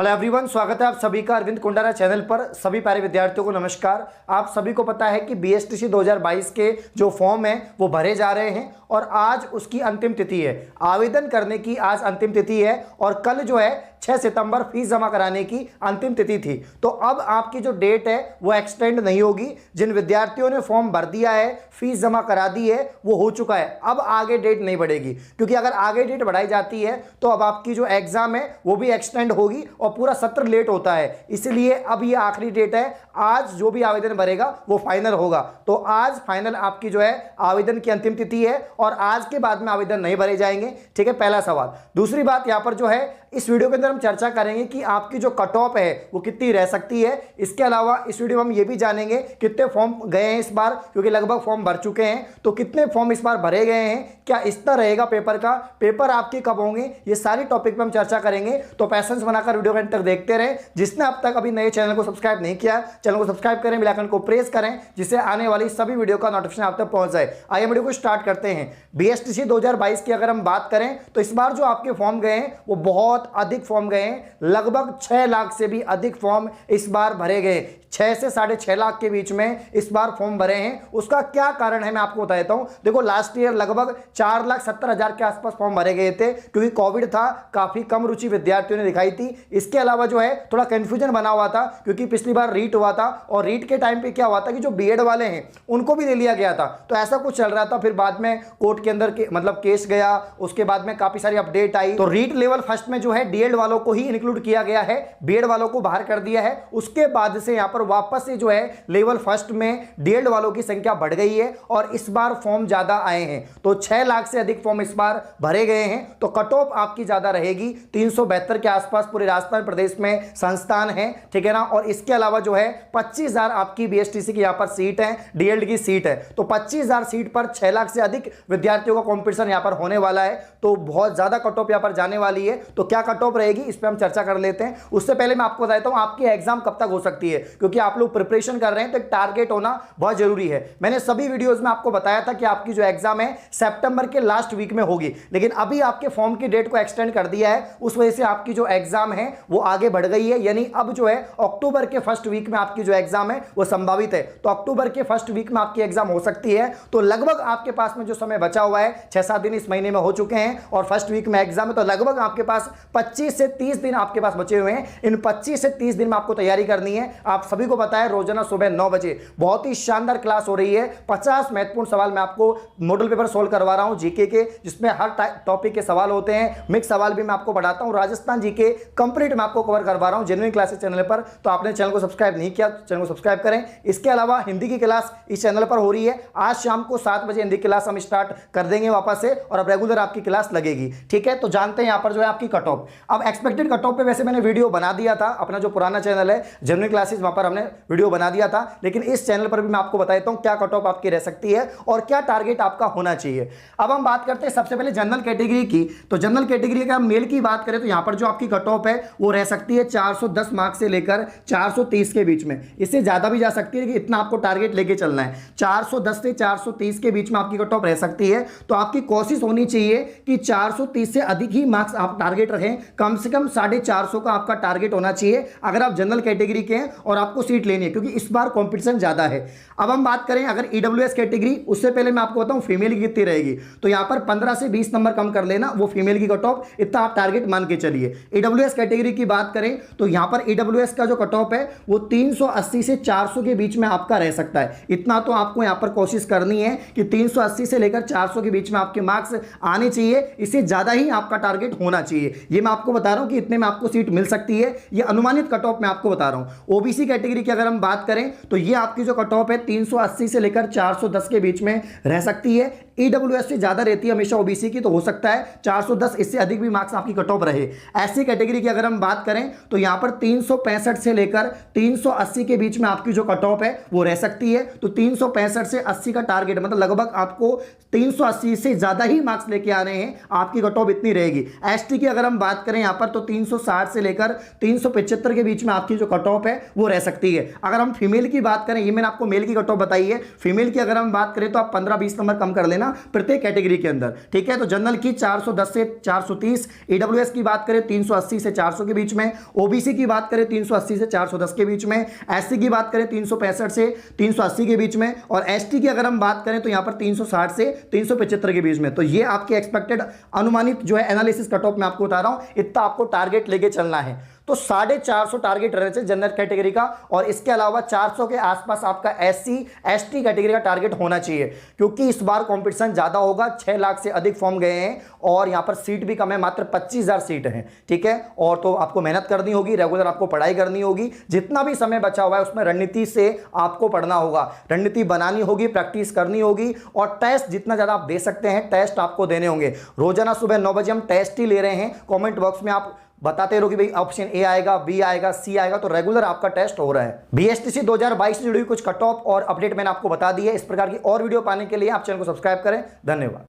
Hello everyone, स्वागत है आप सभी का अरविंद कुंडारा चैनल पर। सभी प्यारे विद्यार्थियों को नमस्कार। आप सभी को पता है कि बीएसटीसी 2022 के जो फॉर्म है वो भरे जा रहे हैं और आज उसकी अंतिम तिथि है। आवेदन करने की आज अंतिम तिथि है और कल जो है 6 सितंबर फीस जमा कराने की अंतिम तिथि थी। तो अब आपकी जो डेट है वो एक्सटेंड नहीं होगी। जिन विद्यार्थियों ने फॉर्म भर दिया है, फीस जमा करा दी है, वो हो चुका है। अब आगे डेट नहीं बढ़ेगी, क्योंकि अगर आगे डेट बढ़ाई जाती है तो अब आपकी जो एग्जाम है वो भी एक्सटेंड होगी और पूरा सत्र लेट होता है। इसलिए अब ये आखिरी डेट है। आज जो भी आवेदन भरेगा वो फाइनल होगा। तो आज फाइनल आपकी जो है आवेदन की अंतिम तिथि है और आज के बाद में आवेदन नहीं भरे जाएंगे। ठीक है, पहला सवाल। दूसरी बात यहां पर जो है इस वीडियो के अंदर हम चर्चा करेंगे कि आपकी जो कट ऑफ है वो कितनी रह सकती है। इसके अलावा इस वीडियो में हम ये भी जानेंगे कितने फॉर्म गए हैं इस बार, क्योंकि लगभग फॉर्म भर चुके हैं। तो कितने फॉर्म इस बार भरे गए हैं, क्या इस तरह रहेगा पेपर का, पेपर आपके कब होंगे, ये सारी टॉपिक पे हम चर्चा करेंगे। तो पैसेंस बनाकर वीडियो के अंत तक देखते रहें। जिसने अब तक अभी नए चैनल को सब्सक्राइब नहीं किया, चैनल को सब्सक्राइब करें, बेल आइकन को प्रेस करें, जिससे आने वाली सभी वीडियो का नोटिफिकेशन आप तक पहुंच जाए। आइए वीडियो को स्टार्ट करते हैं। बीएसटीसी 2022 की अगर हम बात करें तो इस बार जो आपके फॉर्म गए हैं वो बहुत अधिक फॉर्म गए हैं। लगभग 6 लाख से भी अधिक फॉर्म इस बार भरे गए। 6 से 6.5 लाख के बीच में इस बार फॉर्म भरे हैं। उसका क्या कारण है मैं आपको बता देता हूं। देखो, लास्ट ईयर लगभग 4,70,000 के आसपास फॉर्म भरे गए थे, क्योंकि कोविड था, काफी कम रुचि विद्यार्थियों ने दिखाई थी। इसके अलावा जो है थोड़ा कंफ्यूजन बना हुआ था, क्योंकि पिछली बार रीट हुआ था और रीट के टाइम पे क्या हुआ था कि जो बीएड वाले हैं उनको भी ले लिया गया था। तो ऐसा कुछ चल रहा था। फिर बाद में कोर्ट के अंदर मतलब केस गया, उसके बाद में काफी सारी अपडेट आई। तो रीट लेवल फर्स्ट में जो है डीएड वालों को ही इंक्लूड किया गया है, बीएड वालों को बाहर कर दिया है। उसके बाद से यहां पर वापस से जो है लेवल फर्स्ट में डीएड वालों की संख्या बढ़ गई है और इस बार फॉर्म ज्यादा आए हैं। तो 6 लाख से अधिक फॉर्म इस बार भरे गए हैं। तो कट ऑफ आपकी ज्यादा रहेगी, 372 के आसपास पूरे राजस्थान प्रदेश में संस्थान है। ठीक है ना। और इसके अलावा जो है 25,000 आपकी बीएसटीसी की यहां पर सीट है, डीएड की सीट है। तो 25,000 सीट पर 6 लाख से अधिक विद्यार्थियों का कॉम्पिटिशन यहां पर होने वाला है। तो बहुत ज्यादा कट ऑफ यहां पर जाने वाली है। तो क्या कट ऑफ रहेगी इस पर हम चर्चा कर लेते हैं। उससे पहले मैं आपको बताता हूं आपकी एग्जाम कब तक हो सकती है, क्योंकि आप लोग प्रिपरेशन कर रहे हैं तो एक टारगेट होना बहुत जरूरी है। मैंने सभी वीडियोस में आपको बताया था कि आपकी जो एग्जाम है सितंबर के लास्ट वीक में होगी, लेकिन अभी आपके फॉर्म की डेट को एक्सटेंड कर दिया है। उस वजह से आपकी जो एग्जाम है वो आगे बढ़ गई है। यानी अब जो है अक्टूबर के फर्स्ट वीक में आपकी जो एग्जाम है वो संभावित है। तो अक्टूबर के फर्स्ट वीक में आपकी एग्जाम हो सकती है। तो लगभग आपके पास में जो समय बचा हुआ है, 6-7 दिन इस महीने में हो चुके हैं और फर्स्ट वीक में एग्जाम है। तो लगभग आपके पास 25 से 30 दिन आपके पास बचे हुए हैं। इन 25 से 30 दिन में आपको तैयारी करनी है। आप सभी को पता है रोजाना सुबह 9 बजे बहुत ही शानदार क्लास हो रही है। 50 महत्वपूर्ण सवाल मैं आपको मॉडल पेपर सोल्व करवा रहा हूं जीके के, जिसमें हर टॉपिक के सवाल होते हैं। मिक्स सवाल भी मैं आपको बढ़ाता हूं। राजस्थान जीके कंप्लीट मैं आपको कवर करवा रहा हूं जेन्युइन क्लासेस चैनल पर। तो आपने चैनल को सब्सक्राइब नहीं किया, चैनल को सब्सक्राइब करें। इसके अलावा हिंदी की क्लास इस चैनल पर हो रही है। आज शाम को 7 बजे हिंदी क्लास हम स्टार्ट कर देंगे वापस से, और अब रेगुलर आपकी क्लास लगेगी। ठीक है, तो जानते हैं यहां पर जो है आपकी कट ऑफ। अब एक्सपेक्टेड कट ऑफ पे वैसे मैंने वीडियो बना दिया था, अपना जो पुराना चैनल है जेन्युइन क्लासेस, वहां पर हमने वीडियो बना दिया था। लेकिन इस चैनल पर भी मैं आपको बताता हूं क्या कट ऑफ आपकी रह सकती है और क्या टारगेट आपका होना चाहिए। अब हम बात करते हैं सबसे पहले जनरल कैटेगरी की। तो जनरल कैटेगरी का मेल की बात करें तो यहां पर जो आपकी कट ऑफ है वो रह सकती है 410 मार्क्स से लेकर 430 के बीच में। इससे ज्यादा भी जा सकती है कि इतना आपको टारगेट लेके चलना है। 410 से 430 के बीच में आपकी कट ऑफ रह सकती है। तो आपकी कोशिश होनी चाहिए कि 430 से अधिक ही मार्क्स आप टारगेट रखें। कम से कम 450 का आपका टारगेट होना चाहिए अगर आप जनरल कैटेगरी के हैं और आपको सीट लेनी है, क्योंकि इस बार कॉम्पिटिशन ज्यादा है। अब हम बात करें अगर ईडब्ल्यूएस कैटेगरी, उससे पहले मैं आपको बताऊं फीमेल की कितनी रहेगी। तो यहां पर 15 से 20 नंबर कम कर लेना, वो फीमेल की कट ऑफ, इतना आप टारगेट मान के चलिए। ईडब्ल्यूएस कैटेगरी की बात करें तो यहां पर ईडब्ल्यूएस का जो कट ऑफ है वो 380 से 400 के बीच में आपका रह सकता है। इतना तो आपको यहां पर कोशिश करनी है कि 380 से लेकर 400 के बीच में आपके मार्क्स आने चाहिए। इससे ज्यादा ही आपका टारगेट होना चाहिए। ये मैं आपको बता रहा हूं कि इतने में आपको सीट मिल सकती है। ये अनुमानित कट ऑफ मैं आपको बता रहा हूं। ओबीसी कैटेगरी की अगर हम बात करें तो ये आपकी जो कट ऑफ है 380 से लेकर 410 के बीच में रह सकती है। ईडब्ल्यूएस से ज्यादा रहती है हमेशा ओबीसी की, तो हो सकता है 410, इससे अधिक भी मार्क्स आपकी कट ऑफ रहे। एससी कैटेगरी की अगर हम बात करें तो यहां पर 365 से लेकर 380 के बीच में आपकी जो कट ऑफ है वो रह सकती है। तो 365 से 80 का टारगेट, मतलब लगभग आपको 380 से ज्यादा ही मार्क्स लेके आने हैं, आपकी कट ऑफ इतनी रहेगी। एसटी की अगर हम बात करें यहां पर तो 360 से लेकर 375 के बीच में आपकी जो कट ऑफ है वो रह सकती है। अगर हम फीमेल की बात करें, ये मैंने आपको मेल की कट ऑफ बताई है, फीमेल की अगर हम बात करें तो आप 15-20 नंबर कम कर लेना, ना प्रत्येक कैटेगरी के अंदर, ठीक है। तो जनरल की 410 से 430, ईडब्ल्यूएस की बात करें 380 से 400 के बीच में, ओबीसी की बात करें 380 से 410 के बीच में, एससी की बात करें 365 से 380 के बीच में, और एसटी की अगर हम बात करें तो यहां पर 360 से 375 के बीच में। तो ये आपके एक्सपेक्टेड अनुमानित जो है एनालिसिस कट ऑफ मैं आपको बता रहा हूं, इतना आपको टारगेट लेके चलना है। तो 450 टारगेट रहने चाहिए जनरल कैटेगरी का, और इसके अलावा 400 के आसपास आपका एससी एसटी कैटेगरी का टारगेट होना चाहिए, क्योंकि इस बार कंपटीशन ज्यादा होगा। 6 लाख से अधिक फॉर्म गए हैं और यहां पर सीट भी कम है, मात्र 25,000 सीट है, ठीक है। और तो आपको मेहनत करनी होगी, रेगुलर आपको पढ़ाई करनी होगी, जितना भी समय बचा हुआ है उसमें रणनीति से आपको पढ़ना होगा, रणनीति बनानी होगी, प्रैक्टिस करनी होगी, और टेस्ट जितना ज्यादा आप दे सकते हैं टेस्ट आपको देने होंगे। रोजाना सुबह 9 बजे हम टेस्ट ही ले रहे हैं। कमेंट बॉक्स में आप बताते रहो कि भाई ऑप्शन ए आएगा, बी आएगा, सी आएगा, तो रेगुलर आपका टेस्ट हो रहा है। बीएसटीसी 2022 से जुड़ी कुछ कट ऑफ और अपडेट मैंने आपको बता दी है। इस प्रकार की और वीडियो पाने के लिए आप चैनल को सब्सक्राइब करें। धन्यवाद।